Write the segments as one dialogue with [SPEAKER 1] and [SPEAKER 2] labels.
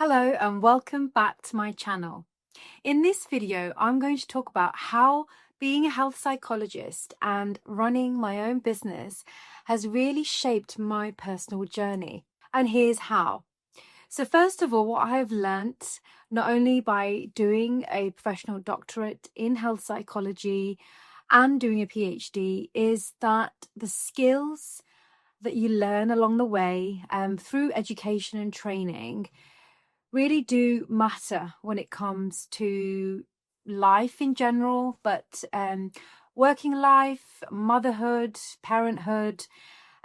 [SPEAKER 1] Hello and welcome back to my channel. In this video, I'm going to talk about how being a health psychologist and running my own business has really shaped my personal journey. And here's how. So first of all, what I have learnt, not only by doing a professional doctorate in health psychology and doing a PhD, is that the skills that you learn along the way through education and training really do matter when it comes to life in general, but working life, motherhood, parenthood.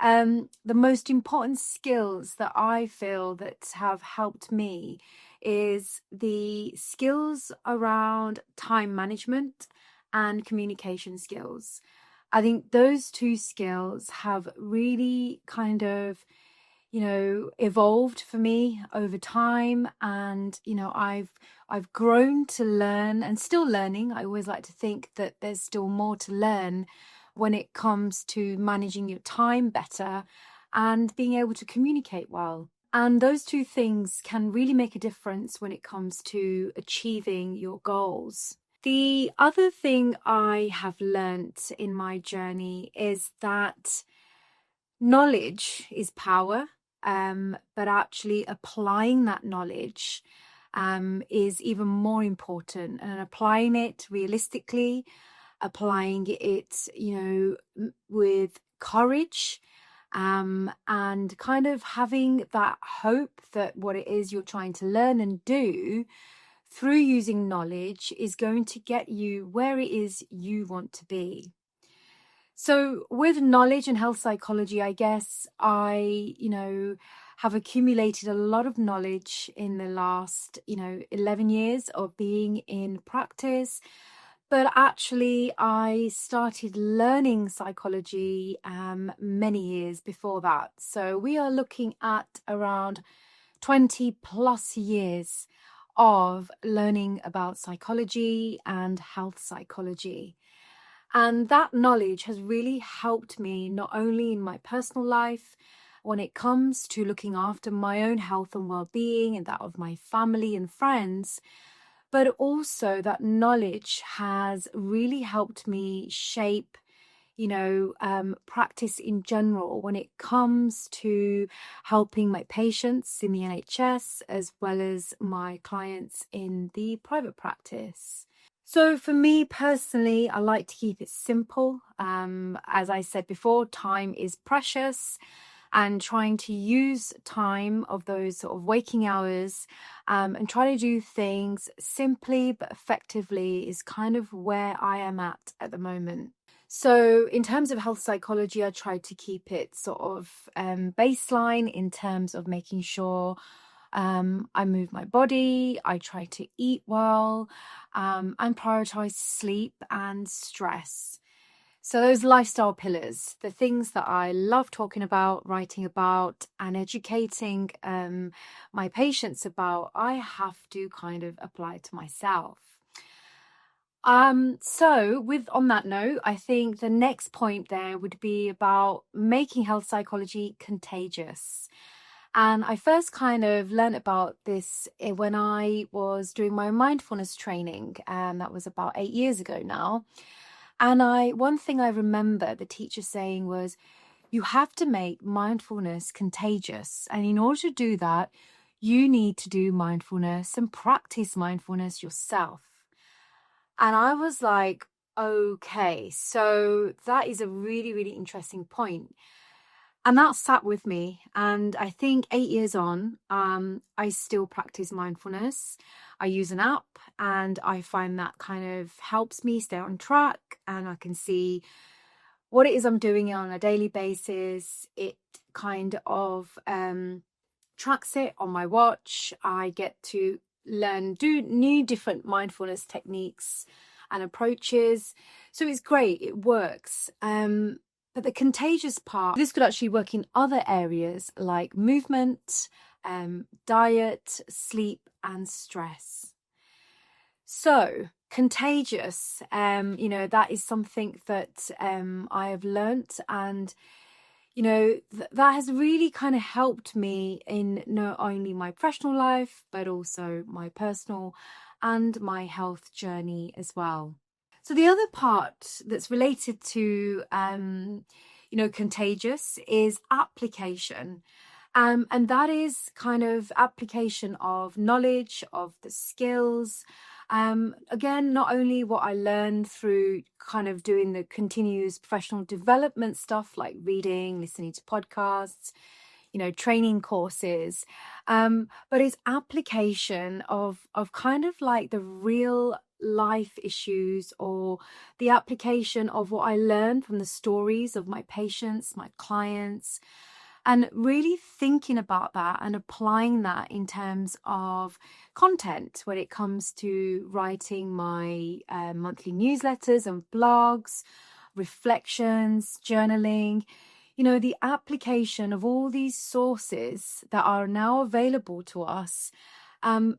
[SPEAKER 1] The most important skills that I feel that have helped me is the skills around time management and communication skills. I think those two skills have really kind of evolved for me over time. And, I've grown to learn and still learning. I always like to think that there's still more to learn when it comes to managing your time better and being able to communicate well. And those two things can really make a difference when it comes to achieving your goals. The other thing I have learnt in my journey is that knowledge is power. But actually applying that knowledge is even more important, and applying it realistically, applying it, with courage, and kind of having that hope that what it is you're trying to learn and do through using knowledge is going to get you where it is you want to be. So with knowledge and health psychology, I guess I, have accumulated a lot of knowledge in the last, 11 years of being in practice. But actually, I started learning psychology many years before that. So we are looking at around 20 plus years of learning about psychology and health psychology. And that knowledge has really helped me not only in my personal life, when it comes to looking after my own health and well-being and that of my family and friends, but also that knowledge has really helped me shape, practice in general when it comes to helping my patients in the NHS as well as my clients in the private practice. So for me personally, I like to keep it simple. As I said before, time is precious, and trying to use time of those sort of waking hours and try to do things simply but effectively is kind of where I am at the moment. So in terms of health psychology, I try to keep it sort of baseline in terms of making sure I move my body, I try to eat well, and prioritize sleep and stress. So those lifestyle pillars, the things that I love talking about, writing about, and educating my patients about, I have to kind of apply to myself. So on that note, I think the next point there would be about making health psychology contagious. And I first kind of learned about this when I was doing my mindfulness training, and that was about 8 years ago now. And one thing I remember the teacher saying was, you have to make mindfulness contagious. And in order to do that, you need to do mindfulness and practice mindfulness yourself. And I was like, okay, so that is a really, really interesting point. And that sat with me. And I think 8 years on, I still practice mindfulness. I use an app and I find that kind of helps me stay on track, and I can see what it is I'm doing on a daily basis. It kind of tracks it on my watch. I get to do new different mindfulness techniques and approaches. So it's great. It works. But the contagious part, this could actually work in other areas like movement, diet, sleep, and stress. So contagious, that is something that I have learnt. And, that has really kind of helped me in not only my professional life, but also my personal and my health journey as well. So the other part that's related to, contagious is application. And that is kind of application of knowledge, of the skills. Again, not only what I learned through kind of doing the continuous professional development stuff like reading, listening to podcasts, training courses, but it's application of kind of like the real life issues, or the application of what I learned from the stories of my patients, my clients, and really thinking about that and applying that in terms of content when it comes to writing my monthly newsletters and blogs, reflections, journaling. The application of all these sources that are now available to us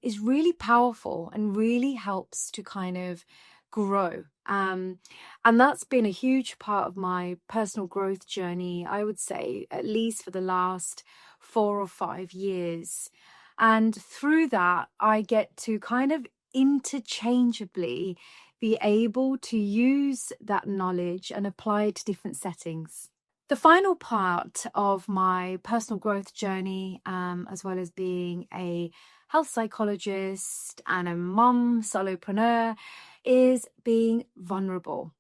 [SPEAKER 1] is really powerful and really helps to kind of grow. And that's been a huge part of my personal growth journey, I would say, at least for the last 4 or 5 years. And through that, I get to kind of interchangeably be able to use that knowledge and apply it to different settings. The final part of my personal growth journey, as well as being a health psychologist and a mum, solopreneur, is being vulnerable.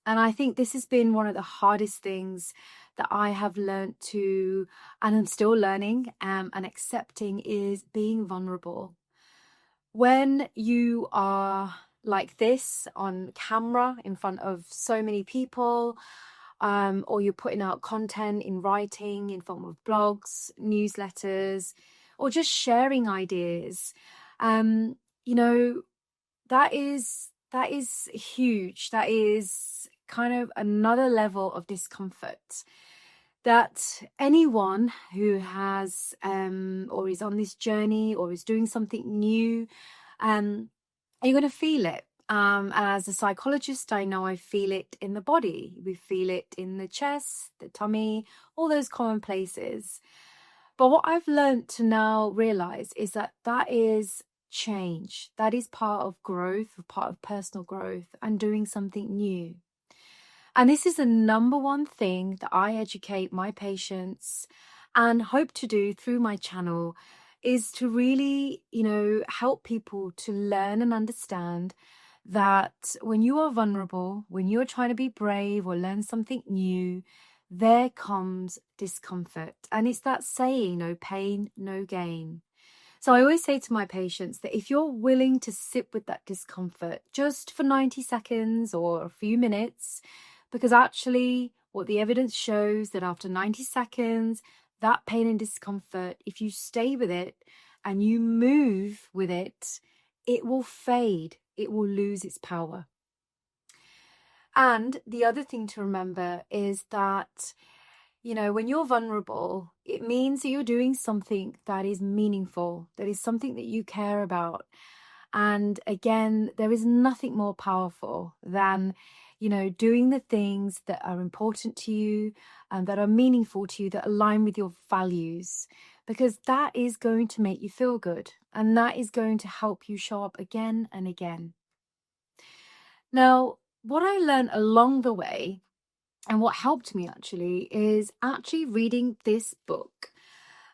[SPEAKER 1] And I think this has been one of the hardest things that I have learned to, and I'm still learning and accepting, is being vulnerable. When you are like this on camera in front of so many people, or you're putting out content in writing in form of blogs, newsletters, or just sharing ideas, that is huge. That is kind of another level of discomfort that anyone who has or is on this journey or is doing something new, you're going to feel it. And as a psychologist, I know I feel it in the body. We feel it in the chest, the tummy, all those common places. But what I've learned to now realize is that is change. That is part of growth, part of personal growth, and doing something new. And this is the number one thing that I educate my patients and hope to do through my channel, is to really, help people to learn and understand that when you are vulnerable, when you're trying to be brave or learn something new, there comes discomfort. And it's that saying, no pain, no gain. So I always say to my patients that if you're willing to sit with that discomfort just for 90 seconds or a few minutes, because actually what the evidence shows that after 90 seconds, that pain and discomfort, if you stay with it and you move with it, it will fade. It will lose its power. And the other thing to remember is that, when you're vulnerable, it means that you're doing something that is meaningful, that is something that you care about. And again, there is nothing more powerful than, doing the things that are important to you and that are meaningful to you, that align with your values, because that is going to make you feel good. And that is going to help you show up again and again. Now, what I learned along the way, and what helped me actually, is actually reading this book.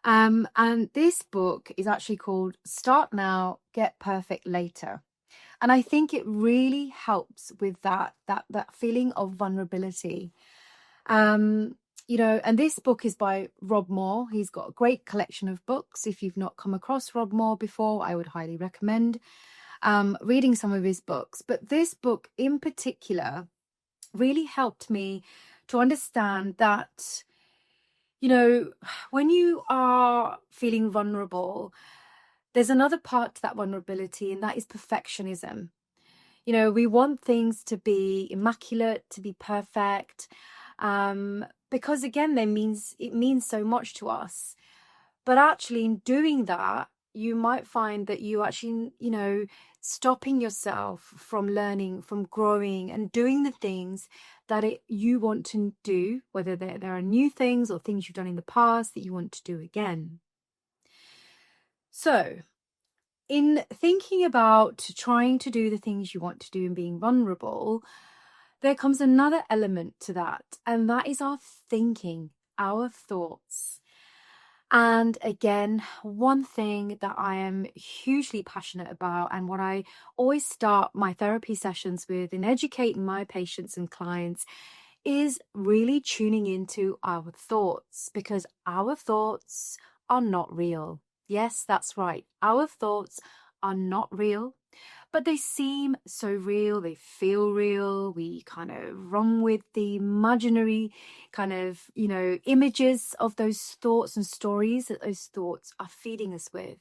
[SPEAKER 1] And this book is actually called Start Now, Get Perfect Later. And I think it really helps with that feeling of vulnerability. And this book is by Rob Moore. He's got a great collection of books. If you've not come across Rob Moore before, I would highly recommend reading some of his books. But this book in particular really helped me to understand that, when you are feeling vulnerable, there's another part to that vulnerability, and that is perfectionism. We want things to be immaculate, to be perfect, because again, it means so much to us. But actually, in doing that, you might find that you actually, stopping yourself from learning, from growing and doing the things that you want to do, whether there are new things or things you've done in the past that you want to do again. So, in thinking about trying to do the things you want to do and being vulnerable, there comes another element to that, and that is our thinking, our thoughts. And again, one thing that I am hugely passionate about, and what I always start my therapy sessions with in educating my patients and clients, is really tuning into our thoughts, because our thoughts are not real. Yes, that's right. Our thoughts are not real, but they seem so real. They feel real. We kind of run with the imaginary kind of, images of those thoughts and stories that those thoughts are feeding us with.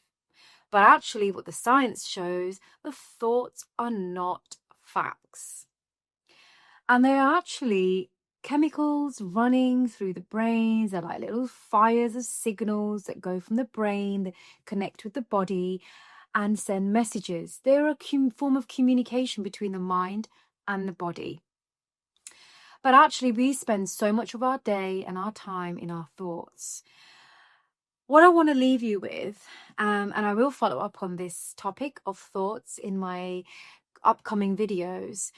[SPEAKER 1] But actually, what the science shows, the thoughts are not facts. And they are actually chemicals running through the brains. They're like little fires of signals that go from the brain, that connect with the body and send messages. They're a form of communication between the mind and the body. But actually, we spend so much of our day and our time in our thoughts. What I want to leave you with, and I will follow up on this topic of thoughts in my upcoming videos,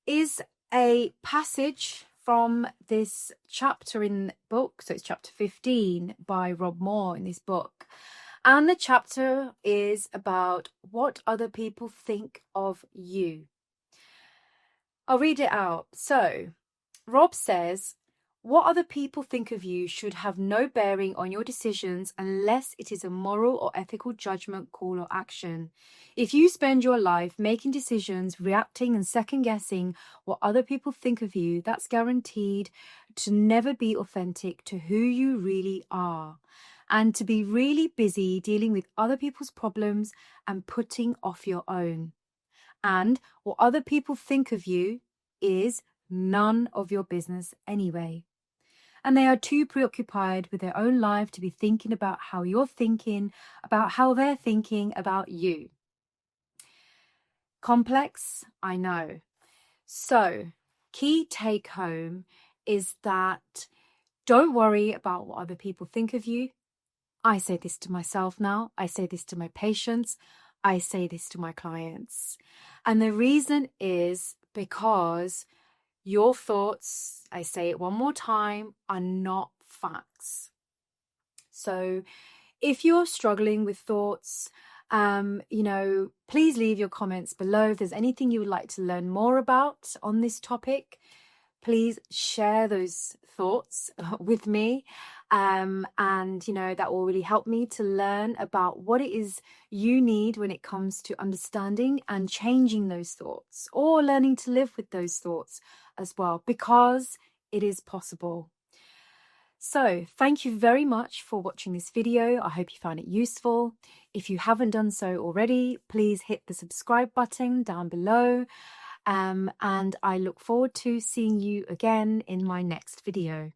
[SPEAKER 1] is a passage from this chapter in the book. So it's chapter 15 by Rob Moore in this book. And the chapter is about what other people think of you. I'll read it out. So, Rob says, what other people think of you should have no bearing on your decisions unless it is a moral or ethical judgment, call, or action. If you spend your life making decisions, reacting and second-guessing what other people think of you, that's guaranteed to never be authentic to who you really are, and to be really busy dealing with other people's problems and putting off your own. And what other people think of you is none of your business anyway. And they are too preoccupied with their own life to be thinking about how you're thinking, about how they're thinking about you. Complex, I know. So, key take home is that don't worry about what other people think of you. I say this to myself now. I say this to my patients. I say this to my clients. And the reason is because your thoughts, I say it one more time, are not facts. So if you're struggling with thoughts, please leave your comments below. If there's anything you would like to learn more about on this topic, please share those thoughts with me. That will really help me to learn about what it is you need when it comes to understanding and changing those thoughts, or learning to live with those thoughts as well, because it is possible. So thank you very much for watching this video. I hope you found it useful. If you haven't done so already, please hit the subscribe button down below. And I look forward to seeing you again in my next video.